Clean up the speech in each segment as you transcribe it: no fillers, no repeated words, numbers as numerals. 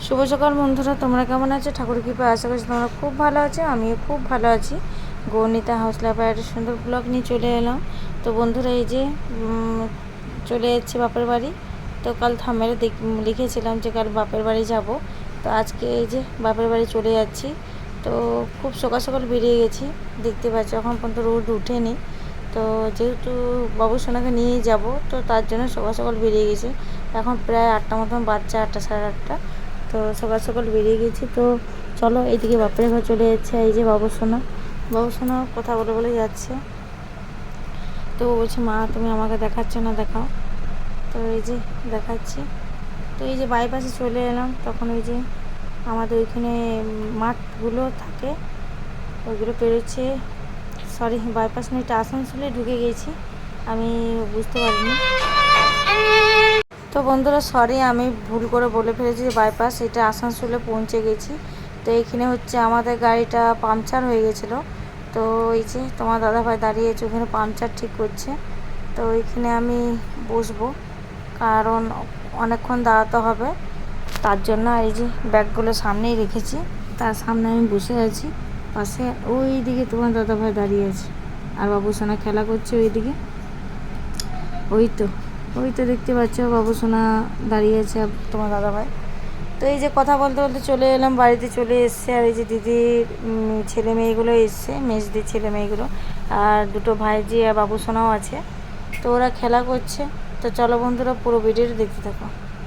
শুভ সকাল বন্ধুরা, তোমরা কেমন আছো? ঠাকুর কৃপায় আশা করছি তোমরা খুব ভালো আছো। আমিও খুব ভালো আছি। গৌনিতা হাউস লাইফে একটা সুন্দর ব্লগ নিয়ে চলে এলাম। তো বন্ধুরা, এই যে চলে যাচ্ছি বাপের বাড়ি। তো কাল থামেলে লিখেছিলাম যে কাল বাপের বাড়ি যাব। তো আজকে এই যে বাপের বাড়ি চলে যাচ্ছি। তো খুব সকাল সকাল বেরিয়ে গেছি, দেখতে পাচ্ছ এখন পর্যন্ত রোদ উঠেনি। তো যেহেতু বাবু সোনাকে নিয়েই যাব, তো তার জন্য সকাল সকাল বেরিয়ে গেছি। এখন প্রায় 8টা মতন বাচ্চা, 8টা সাড়ে 8টা। তো সকাল সকাল বেরিয়ে গেছি। তো চলো, এইদিকে বাপের ঘর চলে যাচ্ছে। এই যে বাবু সোনা কথা বলে বলে যাচ্ছে। তো বলছে, মা তুমি আমাকে দেখাচ্ছ না, দেখাও। তো এই যে দেখাচ্ছি। তো এই যে বাইপাসে চলে এলাম। তখন ওই যে আমাদের ওইখানে মাঠগুলো থাকে, ওইগুলো পেরোচ্ছে। সরি, বাইপাস না, এটা আসানসোলে ঢুকে গেছি, আমি বুঝতে পারিনি। তো বন্ধুরা, সরি, আমি ভুল করে বলে ফেলেছি যে বাইপাস, এটা আসানসোলে পৌঁছে গেছি। তো এইখানে হচ্ছে আমাদের গাড়িটা পাংচার হয়ে গেছিলো। তো এই যে তোমার দাদাভাই দাঁড়িয়ে আছে, ওখানে পাংচার ঠিক করছে। তো ওইখানে আমি বসবো, কারণ অনেকক্ষণ দাঁড়াতে হবে, তার জন্য। এই যে ব্যাগগুলো সামনেই রেখেছি, তার সামনে আমি বসে আছি। পাশে ওই দিকে তোমার দাদাভাই দাঁড়িয়ে আছে, আর বাবু সোনা খেলা করছে ওইদিকে। ওই তো দেখতে পাচ্ছ, বাবু সোনা দাঁড়িয়ে আছে আর তোমার দাদাভাই। তো এই যে কথা বলতে বলতে চলে এলাম, বাড়িতে চলে এসছে। আর এই যে দিদির ছেলে মেয়েগুলো এসছে, মেজদির ছেলে মেয়েগুলো, আর দুটো ভাইজি আর বাবু সোনাও আছে। তো ওরা খেলা করছে। তো চলো বন্ধুরা, পুরো ভিডিওটা দেখতে থাকো।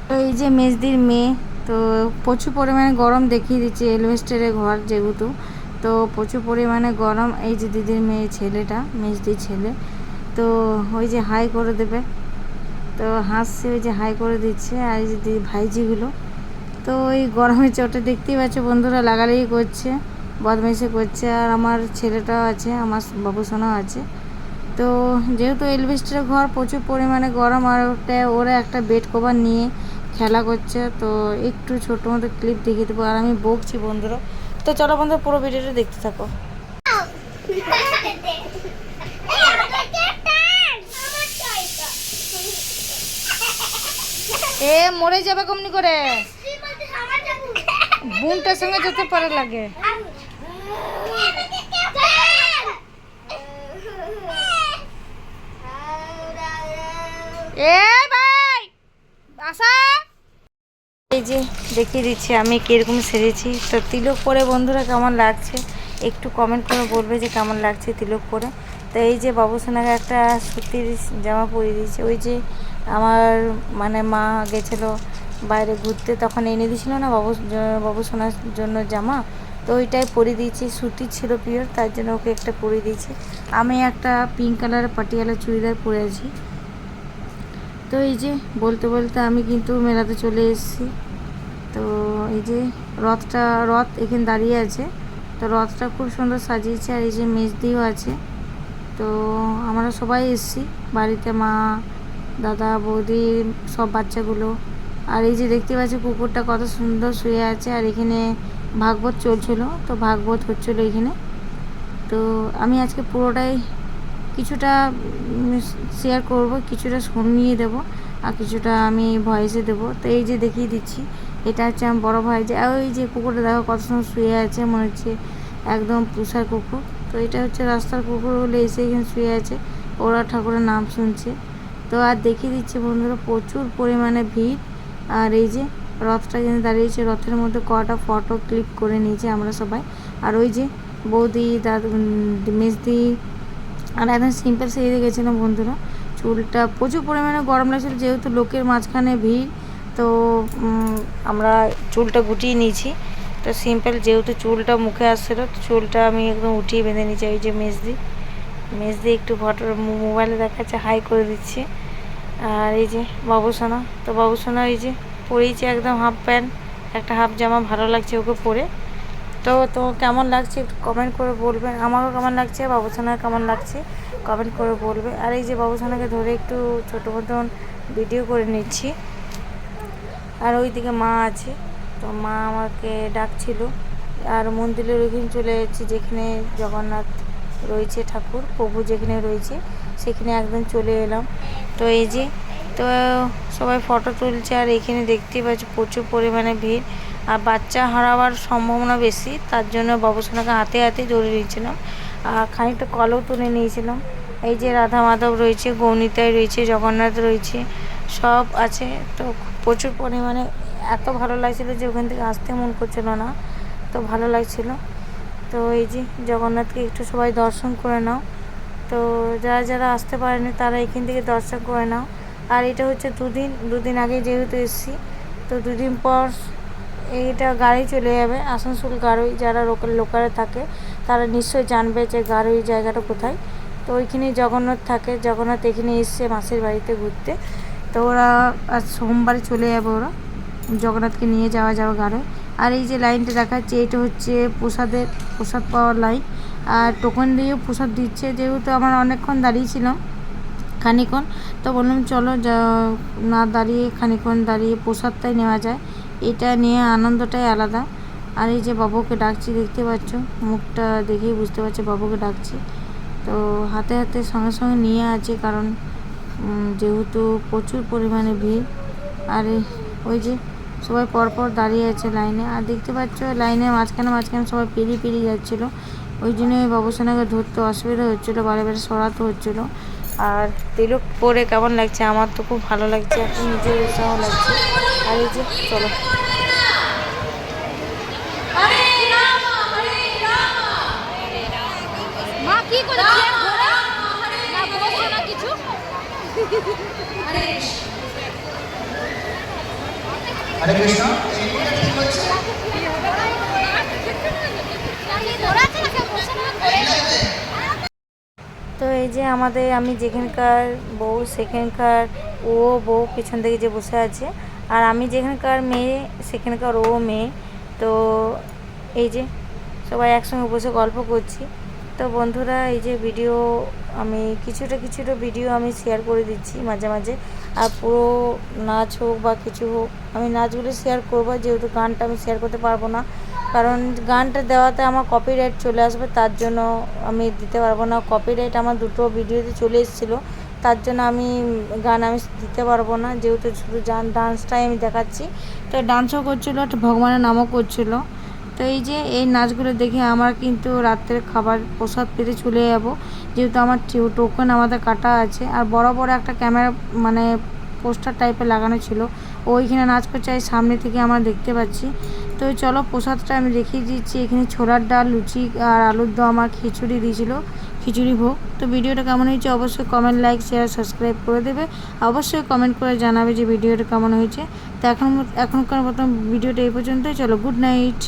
তো এই যে মেজদির মেয়ে, তো প্রচুর পরিমাণে গরম দেখিয়ে দিচ্ছে, এলভেস্টারের ঘর যেহেতু, তো প্রচুর পরিমাণে গরম। এই যে দিদির মেয়ে ছেলেটা, মেজদির ছেলে, তো ওই যে হাই করে দেবে, তো হাসছে, ওই যে হাই করে দিচ্ছে। আর এই যে ভাইজিগুলো, তো ওই গরমের চোটে দেখতেই পাচ্ছ বন্ধুরা, লাগালাগি করছে, বদমাইশি করছে। আর আমার ছেলেটাও আছে, আমার বাবু সোনাও আছে। তো যেহেতু এলভেস্টারের ঘর, প্রচুর পরিমাণে গরম, আর ওরা একটা বেড কভার নিয়ে খেলা করছে। তো একটু ছোটো মতো ক্লিপ দেখিয়ে দেবো, আর আমি বকছি বন্ধুরা। তো চলো বন্ধুরা, পুরো ভিডিওটা দেখতে থাকো। এ মরে যাবে কমনি করে, বোনটার সঙ্গে যেতে পারে লাগে। এ ভাই আসা, এই যে দেখিয়ে দিচ্ছি আমি কীরকম সেরেছি। তো তিলক পরে বন্ধুরা কেমন লাগছে একটু কমেন্ট করে বলবে যে কেমন লাগছে তিলক পরে। তো এই যে বাবু সোনাকে একটা সুতির জামা পরিয়ে দিয়েছে। ওই যে আমার মানে মা গেছিলো বাইরে ঘুরতে, তখন এনে দিয়েছিল না বাবু সোনার জন্য জামা, তো ওইটাই পরিয়ে দিয়েছি। সুতির ছিল পিওর, তার জন্য ওকে একটা পরিয়ে দিয়েছি। আমি একটা পিঙ্ক কালারের পাটিয়ালা চুড়িদার পরে আছি। তো এই যে বলতে বলতে আমি কিন্তু মেলাতে চলে এসেছি। তো এই যে রথ এখানে দাঁড়িয়ে আছে। তো রথটা খুব সুন্দর সাজিয়েছে। আর এই যে মেজদিও আছে। তো আমরা সবাই এসেছি বাড়িতে, মা, দাদা, বৌদি, সব বাচ্চাগুলো। আর এই যে দেখতে পাচ্ছি কুকুরটা কত সুন্দর শুয়ে আছে। আর এখানে ভাগবত চলছিল, তো ভাগবত হচ্ছিলো এখানে। তো আমি আজকে পুরোটাই কিছুটা শেয়ার করব, কিছুটা শুনিয়ে দেব, আর কিছুটা আমি ভয়েসে দেবো। তো এই যে দেখিয়ে দিচ্ছি, এটা হচ্ছে আমার বড়ো ভাই। যে ওই যে কুকুরটা দেখো কত সময় শুয়ে আছে, মনে হচ্ছে একদম পুষার কুকুর। তো এটা হচ্ছে রাস্তার কুকুর বলে এসে এখানে শুয়ে আছে, ওরা ঠাকুরের নাম শুনছে। তো আর দেখিয়ে দিচ্ছি বন্ধুরা, প্রচুর পরিমাণে ভিড়। আর এই যে রথটা কিন্তু দাঁড়িয়েছে, রথের মধ্যে কটা ফটো ক্লিক করে নিয়েছে আমরা সবাই। আর ওই যে বৌদি, দাদু, মেজদি, আর একদম সিম্পল সেজে গেছিলাম বন্ধুরা। চুলটা প্রচুর পরিমাণে গরম লাগছিল, যেহেতু লোকের মাঝখানে ভিড়, তো আমরা চুলটা গুটিয়ে নিয়েছি। তো সিম্পল, যেহেতু চুলটা মুখে আসছিলো, তো চুলটা আমি একদম উঠিয়ে বেঁধে নিয়েছি। ওই যে মেজদি একটু ফটো মোবাইলে দেখাচ্ছে, হাই করে দিচ্ছে। আর এই যে বাবু সোনা, তো বাবু সোনা এই যে পরেইছে একদম হাফ প্যান্ট, একটা হাফ জামা, ভালো লাগছে ওকে পরে। তো কেমন লাগছে একটু কমেন্ট করে বলবেন, আমারও কেমন লাগছে, বাবুসোনার কেমন লাগছে কমেন্ট করে বলবে। আর এই যে বাবুসোনাকে ধরে একটু ছোটো মতন ভিডিও করে নিচ্ছি। আর ওইদিকে মা আছে, তো মা আমাকে ডাকছিল। আর মন্দিরের ওইখানে চলে যাচ্ছি, যেখানে জগন্নাথ রয়েছে, ঠাকুর প্রভু যেখানে রয়েছে, সেখানে একদম চলে এলাম। তো এই যে, তো সবাই ফটো তুলছে। আর এখানে দেখতেই পাচ্ছি প্রচুর পরিমাণে ভিড়। আর বাচ্চা হারাবার সম্ভাবনা বেশি, তার জন্য বাবুসোনাকে হাতে হাতে জড়িয়ে নিয়েছিলাম আর খানিকটা কলও তুলে নিয়েছিলাম। এই যে রাধা মাধব রয়েছে, গৌনিতায় রয়েছে, জগন্নাথ রয়েছে, সব আছে। তো প্রচুর পরিমাণে এত ভালো লাগছিলো যে ওখান থেকে আসতে মন করছিল না, তো ভালো লাগছিল। তো এই যে জগন্নাথকে একটু সবাই দর্শন করে নাও। তো যারা যারা আসতে পারেনি তারা এখান থেকে দর্শন করে নাও। আর এটা হচ্ছে দুদিন আগে যেহেতু এসেছি, তো দুদিন পর এইটা গাড়ি চলে যাবে আসানসোল গাড়ই। যারা লোকালে থাকে তারা নিশ্চয়ই জানবে যে গাড়ই জায়গাটা কোথায়। তো ওইখানেই জগন্নাথ থাকে, জগন্নাথ এখানে এসছে মাসির বাড়িতে ঘুরতে। তো ওরা আজ সোমবারে চলে যাবে, ওরা জগন্নাথকে নিয়ে যাওয়া গাড়ি। আর এই যে লাইনটা দেখাচ্ছে এটা হচ্ছে প্রসাদ পাওয়ার লাইন। আর টোকন দিয়েও প্রসাদ দিচ্ছে, যেহেতু আমার অনেকক্ষণ দাঁড়িয়েছিলাম খানিকক্ষণ, তো বললাম চলো না দাঁড়িয়ে খানিকক্ষণ দাঁড়িয়ে প্রসাদটাই নেওয়া যায়, এটা নিয়ে আনন্দটাই আলাদা। আর এই যে বাবুকে ডাকছি, দেখতে পাচ্ছ মুখটা দেখেই বুঝতে পারছি বাবুকে ডাকছি। তো হাতে হাতে সঙ্গে সঙ্গে নিয়ে আছে, কারণ যেহেতু প্রচুর পরিমাণে ভিড়। আর ওই যে সবাই পরপর দাঁড়িয়ে আছে লাইনে। আর দেখতে পাচ্ছ লাইনের মাঝখানে সবাই পেরিয়ে যাচ্ছিলো, ওই জন্য বাবুসোনাকে ধরতে অসুবিধা হচ্ছিলো, বারে সরাতে হচ্ছিলো। আর তিলক পরে কেমন লাগছে? আমার তো খুব ভালো লাগছে, এখন নিজের উৎসাহ লাগছে। আর এই যে চলো হরে কৃষ্ণ। তো এই যে আমি যেখানকার বউ সেখানকার ও বউ, পিছন থেকে যে বসে আছে, আর আমি যেখানকার মেয়ে সেখানকার ও মেয়ে। তো এই যে সবাই একসঙ্গে বসে গল্প করছি। তো বন্ধুরা এই যে ভিডিও আমি কিছুটা ভিডিও আমি শেয়ার করে দিচ্ছি মাঝে মাঝে। আর পুরো নাচ হোক বা কিছু হোক, আমি নাচগুলো শেয়ার করবো, যেহেতু গানটা আমি শেয়ার করতে পারবো না, কারণ গানটা দেওয়াতে আমার কপিরাইট চলে আসবে, তার জন্য আমি দিতে পারবো না। কপিরাইট আমার দুটো ভিডিওতে চলে এসেছিলো, তার জন্য আমি গান দিতে পারবো না, যেহেতু শুধু ডান্সটাই আমি দেখাচ্ছি। তো ডান্সও করছিলো, একটা ভগবানের নামও করছিলো। তো এই যে এই নাচগুলো দেখে আমার কিন্তু রাত্রের খাবার প্রসাদ পেতে চলে যাবো, যেহেতু আমার টোকেন আমাদের কাটা আছে। আর বড় একটা ক্যামেরা মানে পোস্টার টাইপের লাগানো ছিল, ওইখানে নাচ করছে, সামনে থেকে আমরা দেখতে পাচ্ছি। তো চলো প্রসাদটা আমি দেখিয়ে দিচ্ছি। এখানে ছোলার ডাল, লুচি আর আলুর দম আর খিচুড়ি দিয়েছিল, খিচুড়ি ভোগ। তো ভিডিওটা কেমন হয়েছে অবশ্যই কমেন্ট, লাইক, শেয়ার, সাবস্ক্রাইব করে দেবে। অবশ্যই কমেন্ট করে জানাবে যে ভিডিওটা কেমন হয়েছে। তো এখনকার মতো ভিডিওটা এই পর্যন্তই। চলো, গুড নাইট।